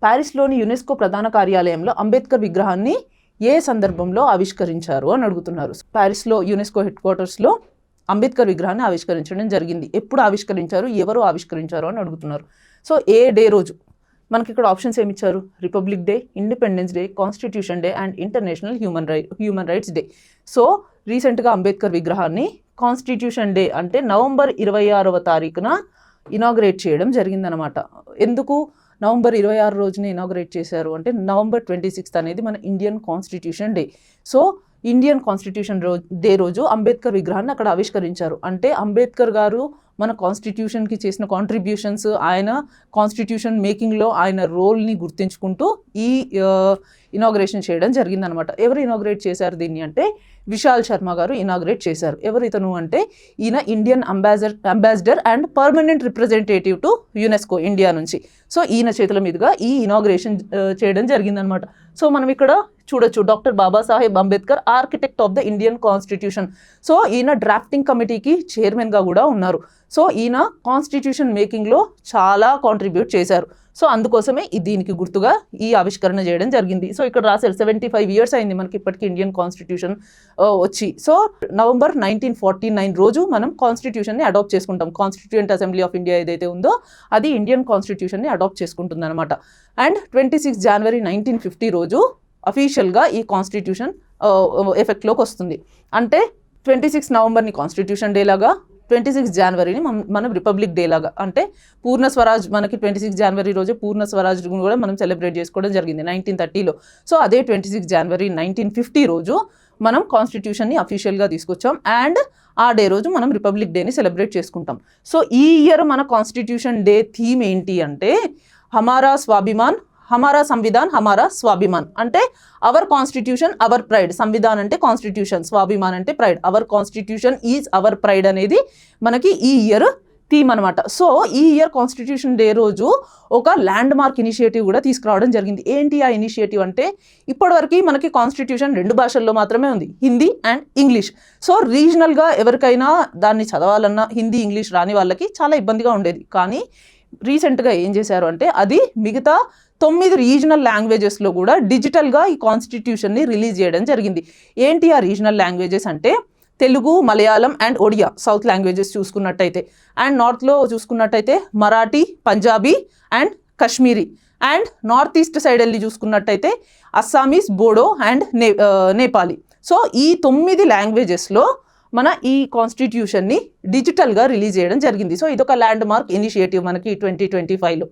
ప్యారిస్లోని UNESCO ప్రధాన కార్యాలయంలో అంబేద్కర్ విగ్రహాన్ని ఏ సందర్భంలో ఆవిష్కరించారు అని అడుగుతున్నారు. ప్యారిస్లో యునెస్కో హెడ్ క్వార్టర్స్లో అంబేద్కర్ విగ్రహాన్ని ఆవిష్కరించడం జరిగింది. ఎప్పుడు ఆవిష్కరించారు, ఎవరు ఆవిష్కరించారు అని అడుగుతున్నారు. సో ఏ డే రోజు మనకి ఇక్కడ ఆప్షన్స్ ఏమి ఇచ్చారు? Republic day, independence day, constitution day and international human rights day. So రీసెంట్గా అంబేద్కర్ విగ్రహాన్ని కాన్స్టిట్యూషన్ డే అంటే నవంబర్ 26వ తారీఖున ఇనాగ్రేట్ చేయడం జరిగిందనమాట. ఎందుకు నవంబర్ 26 రోజున ఇనాగ్రేట్ చేశారు అంటే నవంబర్ 26 అనేది మన Indian constitution day. So Indian constitution day రోజు అంబేద్కర్ విగ్రహాన్ని అక్కడ ఆవిష్కరించారు. అంటే అంబేద్కర్ గారు మన కాన్స్టిట్యూషన్కి చేసిన కాంట్రిబ్యూషన్స్, ఆయన కాన్స్టిట్యూషన్ మేకింగ్లో ఆయన రోల్ని గుర్తించుకుంటూ ఈ ఇనాగ్రేషన్ చేయడం జరిగిందనమాట. ఎవరు ఇనాగ్రేట్ చేశారు దీన్ని అంటే విశాల్ శర్మ గారు ఇనాగ్రేట్ చేశారు. ఎవరు ఇతను అంటే ఈయన Indian ambassador and permanent representative to UNESCO India నుంచి. సో ఈయన చేతుల మీదుగా ఈ ఇనాగ్రేషన్ చేయడం జరిగిందనమాట. సో మనం ఇక్కడ చూడొచ్చు, doctor Babasaheb Ambedkar architect of the Indian constitution. So ఈయన డ్రాఫ్టింగ్ కమిటీకి చైర్మన్గా కూడా ఉన్నారు. సో ఈయన కాన్స్టిట్యూషన్ మేకింగ్లో చాలా కాంట్రిబ్యూట్ చేశారు. సో అందుకోసమే దీనికి గుర్తుగా ఈ ఆవిష్కరణ చేయడం జరిగింది. సో ఇక్కడ రాశారు 75 years అయింది మనకి ఇప్పటికీ ఇండియన్ కాన్స్టిట్యూషన్ వచ్చి. సో నవంబర్ 1949 రోజు మనం కాన్స్టిట్యూషన్ని అడాప్ట్ చేసుకుంటాం. కాన్స్టిట్యూయెంట్ అసెంబ్లీ ఆఫ్ ఇండియా ఏదైతే ఉందో అది ఇండియన్ కాన్స్టిట్యూషన్ని అడాప్ట్ చేసుకుంటుంది అనమాట. అండ్ 26 January 1950 రోజు అఫీషియల్గా ఈ కాన్స్టిట్యూషన్ ఎఫెక్ట్లోకి వస్తుంది. అంటే 26 నవంబర్ని కాన్స్టిట్యూషన్ డే లాగా, 26 Januaryని మనం రిపబ్లిక్ డే లాగా, అంటే పూర్ణ స్వరాజ్ మనకి 26 January రోజు పూర్ణ స్వరాజ్ కూడా మనం సెలబ్రేట్ చేసుకోవడం జరిగింది 1930లో. సో అదే 26 January 1950 రోజు మనం కాన్స్టిట్యూషన్ని అఫీషియల్గా తీసుకొచ్చాం. అండ్ ఆ డే రోజు మనం రిపబ్లిక్ డేని సెలబ్రేట్ చేసుకుంటాం. సో ఈ ఇయర్ మన కాన్స్టిట్యూషన్ డే థీమ్ ఏంటి అంటే హమారా స్వాభిమాన్, హమారా సంవిధాన్ హమారా స్వాభిమాన్. అంటే our constitution hour pride. Samvidhan అంటే కాన్స్టిట్యూషన్, స్వాభిమాన్ అంటే pride. Our constitution is our pride అనేది మనకి ఈ ఇయర్ థీమ్ అనమాట. సో ఈ ఇయర్ కాన్స్టిట్యూషన్ డే రోజు ఒక ల్యాండ్ మార్క్ ఇనిషియేటివ్ కూడా తీసుకురావడం జరిగింది. ఏంటి ఆ ఇనిషియేటివ్ అంటే ఇప్పటివరకు మనకి కాన్స్టిట్యూషన్ 2 భాషల్లో మాత్రమే ఉంది, హిందీ అండ్ ఇంగ్లీష్. సో రీజనల్గా ఎవరికైనా దాన్ని చదవాలన్నా హిందీ ఇంగ్లీష్ రాని వాళ్ళకి చాలా ఇబ్బందిగా ఉండేది. కానీ రీసెంట్గా ఏం చేశారు అంటే అది మిగతా 9 రీజనల్ లాంగ్వేజెస్లో కూడా డిజిటల్గా ఈ కాన్స్టిట్యూషన్ని రిలీజ్ చేయడం జరిగింది. ఏంటి ఆ రీజనల్ లాంగ్వేజెస్ అంటే Telugu, Malayalam and Odia south languages చూసుకున్నట్టయితే, అండ్ నార్త్లో చూసుకున్నట్టయితే Marathi, Punjabi and Kashmiri, and north east side వెళ్ళి చూసుకున్నట్టయితే Assamese, Bodo and Nepali. So ఈ 9 లాంగ్వేజెస్లో మన ఈ కాన్స్టిట్యూషన్ని డిజిటల్గా రిలీజ్ చేయడం జరిగింది. సో ఇదొక ల్యాండ్ మార్క్ ఇనిషియేటివ్ మనకి 2025లో.